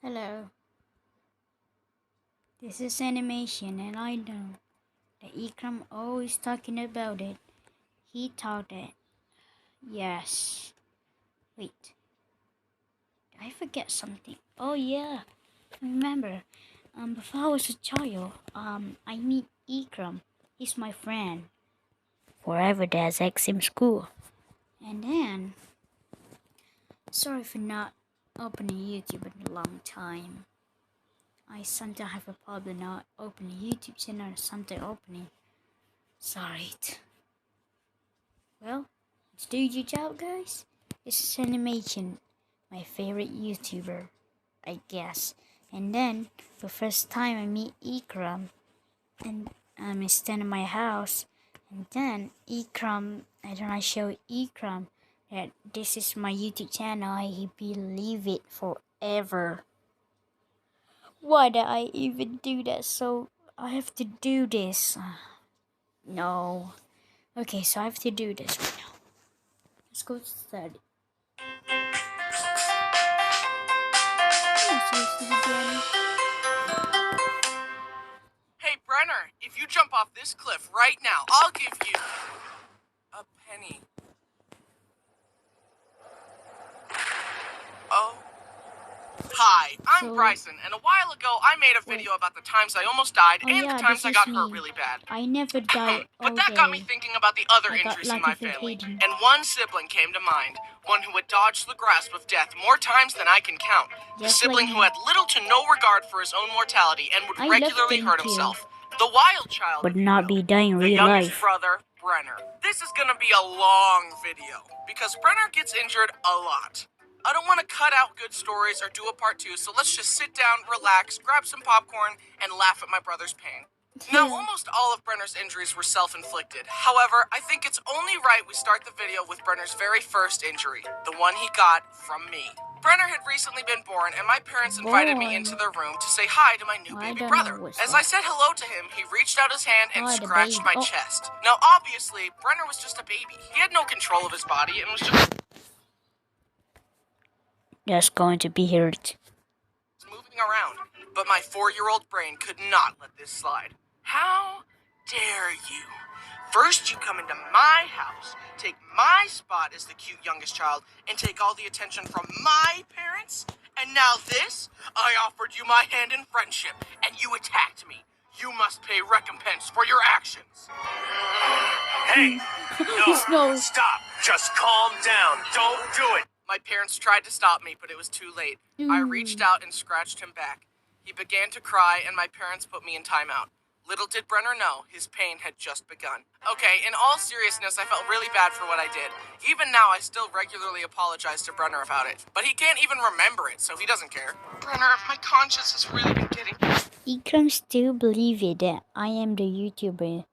Hello, this is animation and I know that Ikram always talking about it. He thought that. Yes. Wait, did I forget something? Oh yeah, I remember. Before I was a child, I meet Ikram. He's my friend. Forever there's ex in school. And then, sorry for not opening YouTube in a long time. I sometimes have a problem not opening YouTube channel or something opening. Sorry. Well, let's do your job, guys. This is animation, my favorite YouTuber, I guess. And then, the first time I meet Ikram, and I stand in my house, and then I show Ikram that this is my YouTube channel. He believe it forever. Why did I even do that? So I have to do this. No. Okay, so I have to do this right now. Let's go study. Hey, Brenner, if you jump off this cliff right now, I'll give you a penny. Oh. Hi, I'm Bryson, and a while ago I made a video about the times I almost died and the times I got hurt really bad. I never died But that got me thinking about the other injuries in my family, Hayden. and one sibling came to mind, one who had dodged the grasp of death more times than I can count. The sibling who had little to no regard for his own mortality and would regularly hurt himself. The wild child Would not be dying in the real youngest life. brother, Brenner. This is gonna be a long video, because Brenner gets injured a lot. I don't want to cut out good stories or do a part 2, so let's just sit down, relax, grab some popcorn, and laugh at my brother's pain. Now, almost all of Brenner's injuries were self-inflicted. However, I think it's only right we start the video with Brenner's very first injury, the one he got from me. Brenner had recently been born, and my parents invited me into their room to say hi to my new baby brother. As I said hello to him, he reached out his hand and scratched my chest. Now, obviously, Brenner was just a baby. He had no control of his body and was just That's going to be hurt. moving around. But my 4-year-old brain could not let this slide. How dare you? First, you come into my house, take my spot as the cute youngest child, and take all the attention from my parents? And now this? I offered you my hand in friendship, and you attacked me. You must pay recompense for your actions. Hey, no, stop. Just calm down. Don't do it. My parents tried to stop me, but it was too late. I reached out and scratched him back. He began to cry, and my parents put me in timeout. Little did Brenner know, his pain had just begun. Okay, in all seriousness, I felt really bad for what I did. Even now, I still regularly apologize to Brenner about it. But he can't even remember it, so he doesn't care. Brenner, my conscience has really been getting... Ikram still believe it that I am the YouTuber.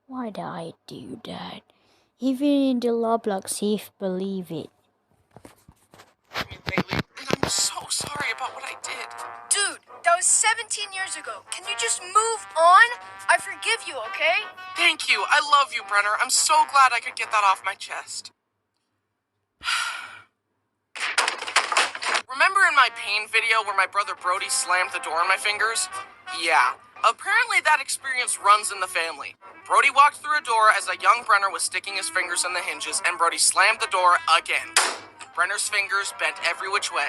Why did I do that? Even in the Roblox, he believe it. Lately, and I'm so sorry about what I did. Dude, that was 17 years ago. Can you just move on? I forgive you, okay? Thank you. I love you, Brenner. I'm so glad I could get that off my chest. Remember in my pain video where my brother Brody slammed the door on my fingers? Yeah. Apparently that experience runs in the family. Brody walked through a door as a young Brenner was sticking his fingers in the hinges, and Brody slammed the door again. Brenner's fingers bent every which way.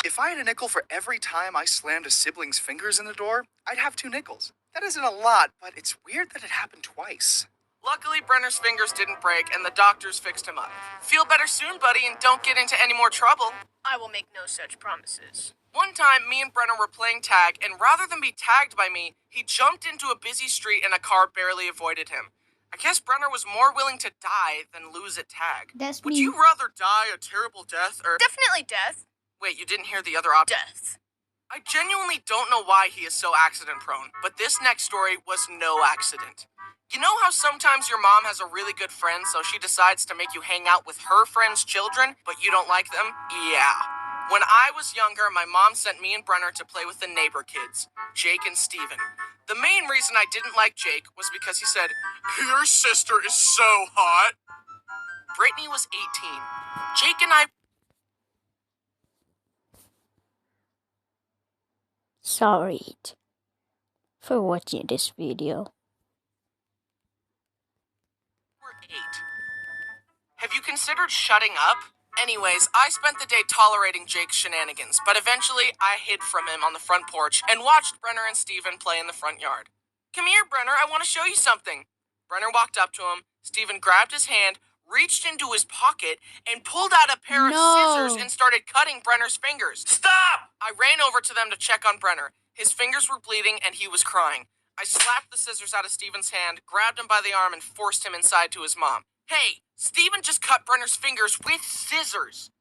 If I had a nickel for every time I slammed a sibling's fingers in the door, I'd have 2 nickels. That isn't a lot, but it's weird that it happened twice. Luckily, Brenner's fingers didn't break, and the doctors fixed him up. Feel better soon, buddy, and don't get into any more trouble. I will make no such promises. One time, me and Brenner were playing tag, and rather than be tagged by me, he jumped into a busy street and a car barely avoided him. I guess Brenner was more willing to die than lose at tag. Would you rather die a terrible death or... Definitely death. Wait, you didn't hear the other option? Death. I genuinely don't know why he is so accident-prone, but this next story was no accident. You know how sometimes your mom has a really good friend, so she decides to make you hang out with her friends' children, but you don't like them? Yeah. When I was younger, my mom sent me and Brenner to play with the neighbor kids, Jake and Steven. The main reason I didn't like Jake was because he said, "Your sister is so hot." Brittany was 18. Jake and I Sorry for watching this video. were 8. Have you considered shutting up? Anyways, I spent the day tolerating Jake's shenanigans, but eventually I hid from him on the front porch and watched Brenner and Steven play in the front yard. Come here, Brenner, I want to show you something. Brenner walked up to him. Steven grabbed his hand, reached into his pocket, and pulled out a pair of scissors and started cutting Brenner's fingers. Stop! I ran over to them to check on Brenner. His fingers were bleeding and he was crying. I slapped the scissors out of Steven's hand, grabbed him by the arm, and forced him inside to his mom. Hey, Steven just cut Brenner's fingers with scissors.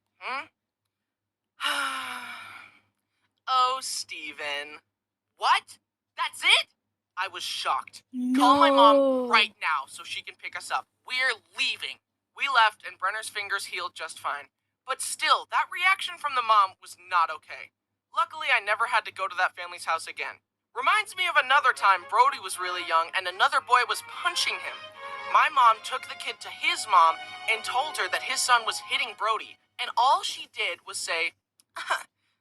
Oh, Steven. What? That's it? I was shocked. Call my mom right now so she can pick us up. We're leaving. We left and Brenner's fingers healed just fine. But still, that reaction from the mom was not okay. Luckily, I never had to go to that family's house again. Reminds me of another time Brody was really young and another boy was punching him. My mom took the kid to his mom and told her that his son was hitting Brody, and all she did was say,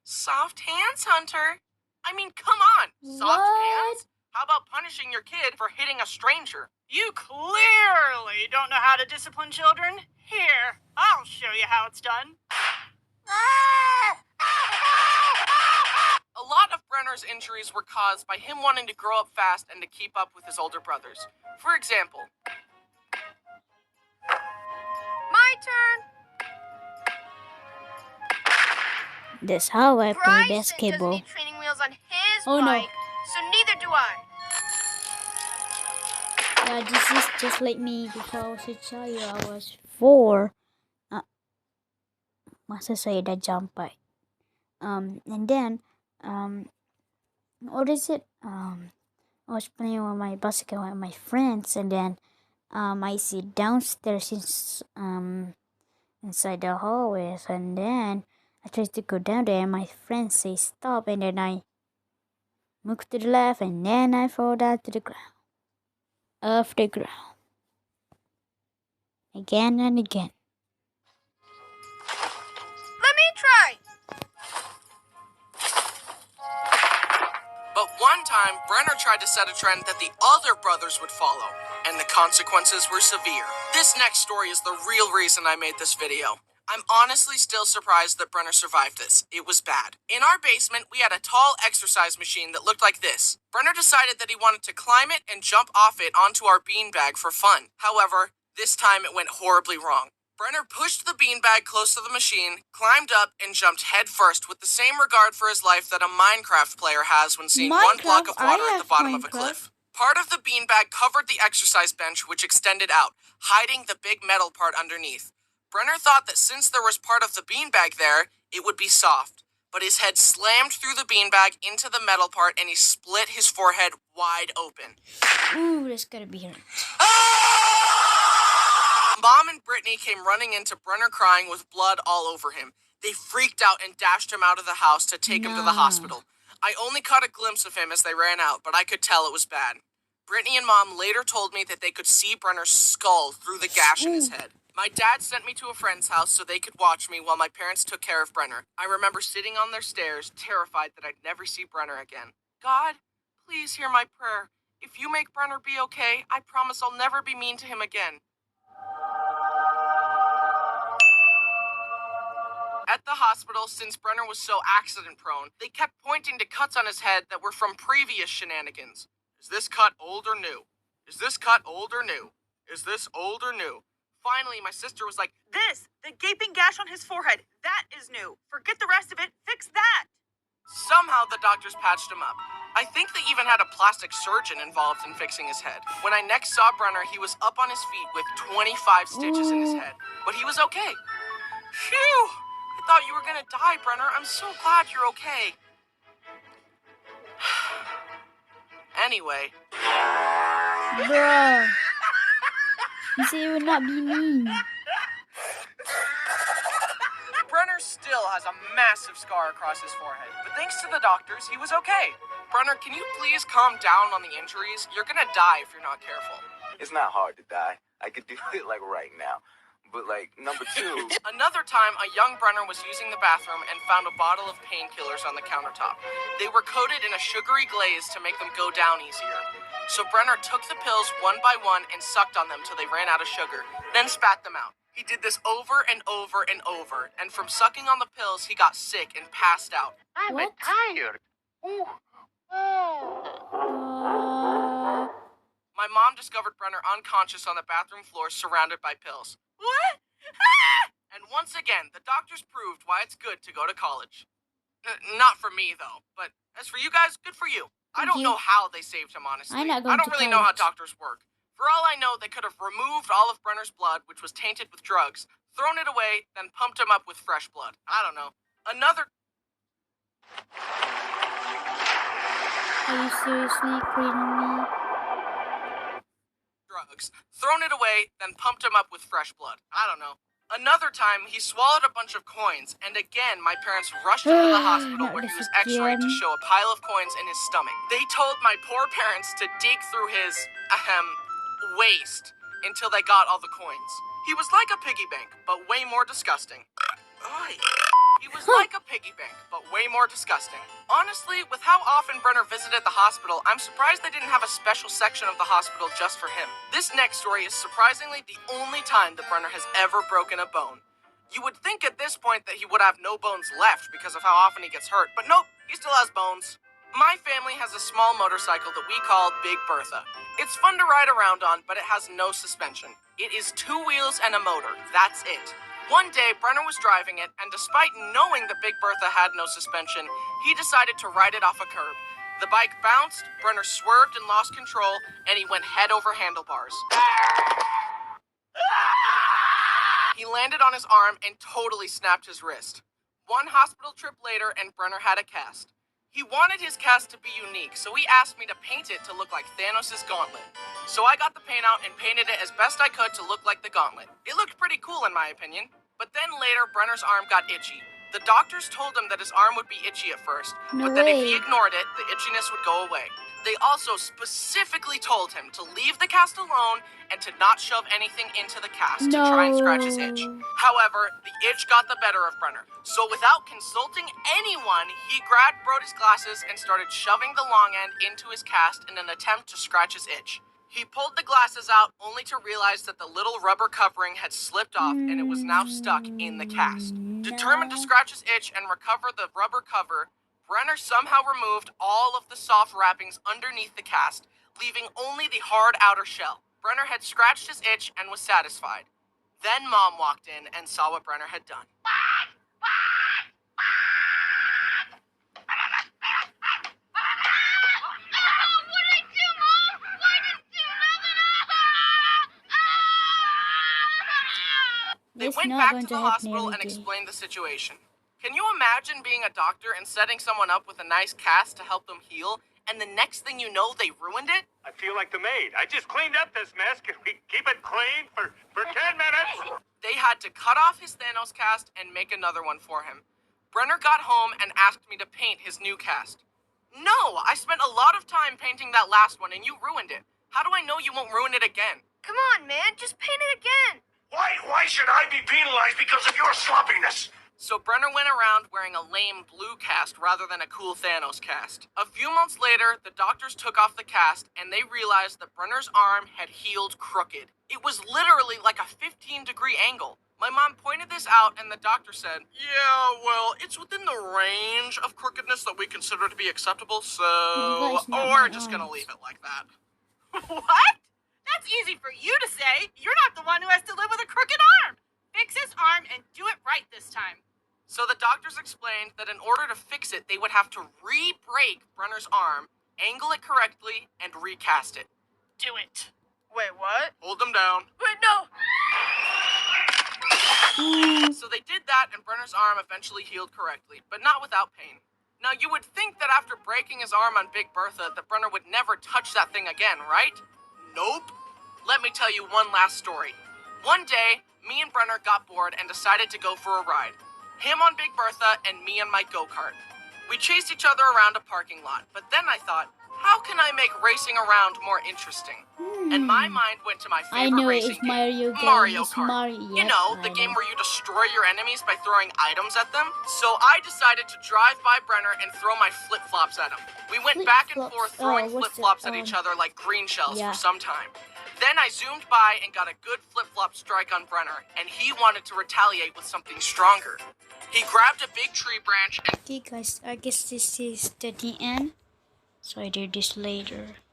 "Soft hands, Hunter." I mean, come on, soft hands? How about punishing your kid for hitting a stranger? You clearly don't know how to discipline children. Here, I'll show you how it's done. A lot of Brenner's injuries were caused by him wanting to grow up fast and to keep up with his older brothers. For example, My turn. That's how I play Bryson basketball. doesn't need training wheels on his Oh, no. bike, so neither do I. Yeah, this is just like me before I was a child. I was 4. Masa saya dah jump bike. And then, what is it? I was playing with my basketball with my friends, and then, I see downstairs inside the hallways, and then I tried to go down there, and my friends say stop, and then I moved to the left, and then I fall down to the ground. Off the ground. Again and again. Let me try. but one time, Brenner tried to set a trend that the other brothers would follow, and the consequences were severe. This next story is the real reason I made this video. I'm honestly still surprised that Brenner survived this. It was bad. In our basement, we had a tall exercise machine that looked like this. Brenner decided that he wanted to climb it and jump off it onto our beanbag for fun. However, this time it went horribly wrong. Brenner pushed the beanbag close to the machine, climbed up, and jumped headfirst with the same regard for his life that a Minecraft player has when seeing one block of water at the bottom of a cliff. Part of the beanbag covered the exercise bench, which extended out, hiding the big metal part underneath. Brenner thought that since there was part of the beanbag there, it would be soft. But his head slammed through the beanbag into the metal part and he split his forehead wide open. Ooh, that's gotta be hurt. Mom and Brittany came running in to Brenner crying with blood all over him. They freaked out and dashed him out of the house to take him to the hospital. I only caught a glimpse of him as they ran out, but I could tell it was bad. Brittany and Mom later told me that they could see Brenner's skull through the gash in his head. My dad sent me to a friend's house so they could watch me while my parents took care of Brenner. I remember sitting on their stairs, terrified that I'd never see Brenner again. God, please hear my prayer. If you make Brenner be okay, I promise I'll never be mean to him again. At the hospital, since Brenner was so accident-prone, they kept pointing to cuts on his head that were from previous shenanigans. Is this cut old or new? Is this cut old or new? Is this old or new? Finally, my sister was like, The gaping gash on his forehead, that is new. Forget the rest of it, fix that. Somehow the doctors patched him up. I think they even had a plastic surgeon involved in fixing his head. When I next saw Brenner, he was up on his feet with 25 stitches in his head. But he was okay. Phew! I thought you were gonna die, Brenner. I'm so glad you're okay. Anyway. Bruh. You say it would not be mean. Brenner still has a massive scar across his forehead, but thanks to the doctors, he was okay. Brenner, can you please calm down on the injuries? You're gonna die if you're not careful. It's not hard to die. I could do it like right now. But, like, number two... Another time, a young Brenner was using the bathroom and found a bottle of painkillers on the countertop. They were coated in a sugary glaze to make them go down easier. So Brenner took the pills one by one and sucked on them till they ran out of sugar, then spat them out. He did this over and over and over, and from sucking on the pills, he got sick and passed out. I'm What? tired. Ooh. My mom discovered Brenner unconscious on the bathroom floor surrounded by pills. What? And once again, the doctors proved why it's good to go to college. Not for me, though, but as for you guys, good for you. I don't know how they saved him, honestly. I'm not going I don't to really know how college. doctors work. For all I know, they could have removed all of Brenner's blood, which was tainted with drugs, thrown it away, then pumped him up with fresh blood. I don't know. Are you seriously kidding me? Drugs, thrown it away, then pumped him up with fresh blood. I don't know. Another time, he swallowed a bunch of coins, and again, my parents rushed him to the hospital Not where he this was x-rayed to again. show a pile of coins in his stomach. They told my poor parents to dig through his, waist until they got all the coins. He was like a piggy bank, but way more disgusting. He was like a piggy bank, but way more disgusting. Honestly, with how often Brenner visited the hospital, I'm surprised they didn't have a special section of the hospital just for him. This next story is surprisingly the only time that Brenner has ever broken a bone. You would think at this point that he would have no bones left because of how often he gets hurt, but nope, he still has bones. My family has a small motorcycle that we call Big Bertha. It's fun to ride around on, but it has no suspension. It is 2 wheels and a motor, that's it. One day, Brenner was driving it, and despite knowing that Big Bertha had no suspension, he decided to ride it off a curb. The bike bounced, Brenner swerved and lost control, and he went head over handlebars. He landed on his arm and totally snapped his wrist. One hospital trip later, and Brenner had a cast. He wanted his cast to be unique, so he asked me to paint it to look like Thanos' gauntlet. So I got the paint out and painted it as best I could to look like the gauntlet. It looked pretty cool in my opinion. But then later, Brenner's arm got itchy. The doctors told him that his arm would be itchy at first, but that if he ignored it, the itchiness would go away. They also specifically told him to leave the cast alone and to not shove anything into the cast to try and scratch his itch. However, the itch got the better of Brenner. So without consulting anyone, he grabbed Brody's glasses and started shoving the long end into his cast in an attempt to scratch his itch. He pulled the glasses out only to realize that the little rubber covering had slipped off and it was now stuck in the cast. Determined to scratch his itch and recover the rubber cover, Brenner somehow removed all of the soft wrappings underneath the cast, leaving only the hard outer shell. Brenner had scratched his itch and was satisfied. Then Mom walked in and saw what Brenner had done. They went back to the hospital and explained the situation. Can you imagine being a doctor and setting someone up with a nice cast to help them heal, and the next thing you know, they ruined it? I feel like the maid. I just cleaned up this mess. Can we keep it clean for 10 minutes? They had to cut off his Thanos cast and make another one for him. Brenner got home and asked me to paint his new cast. No, I spent a lot of time painting that last one and you ruined it. How do I know you won't ruin it again? Come on, man, just paint it again. Why should I be penalized because of your sloppiness? So Brenner went around wearing a lame blue cast rather than a cool Thanos cast. A few months later, the doctors took off the cast and they realized that Brenner's arm had healed crooked. It was literally like a 15-degree angle. My mom pointed this out and the doctor said, "Yeah, well, it's within the range of crookedness that we consider to be acceptable, so we're just gonna leave it like that." What? That's easy for you to say. You're not the one who has to live with a crooked arm. Fix his arm and do it right this time. So the doctors explained that in order to fix it, they would have to re-break Brenner's arm, angle it correctly, and recast it. Do it. Wait, what? Hold them down. Wait, no. So they did that, and Brenner's arm eventually healed correctly, but not without pain. Now, you would think that after breaking his arm on Big Bertha, that Brenner would never touch that thing again, right? Nope. Let me tell you one last story. One day, me and Brenner got bored and decided to go for a ride. Him on Big Bertha and me on my go-kart. We chased each other around a parking lot, but then I thought, How can I make racing around more interesting? And my mind went to my I favorite know racing it's game, Mario game. Mario It's Kart. Mario. You know, the game where you destroy your enemies by throwing items at them. So I decided to drive by Brenner and throw my flip-flops at him. We went back and forth throwing flip-flops at each other like green shells for some time. Then I zoomed by and got a good flip-flop strike on Brenner, and he wanted to retaliate with something stronger. He grabbed a big tree branch and... Okay guys, I guess this is the end. So I do this later.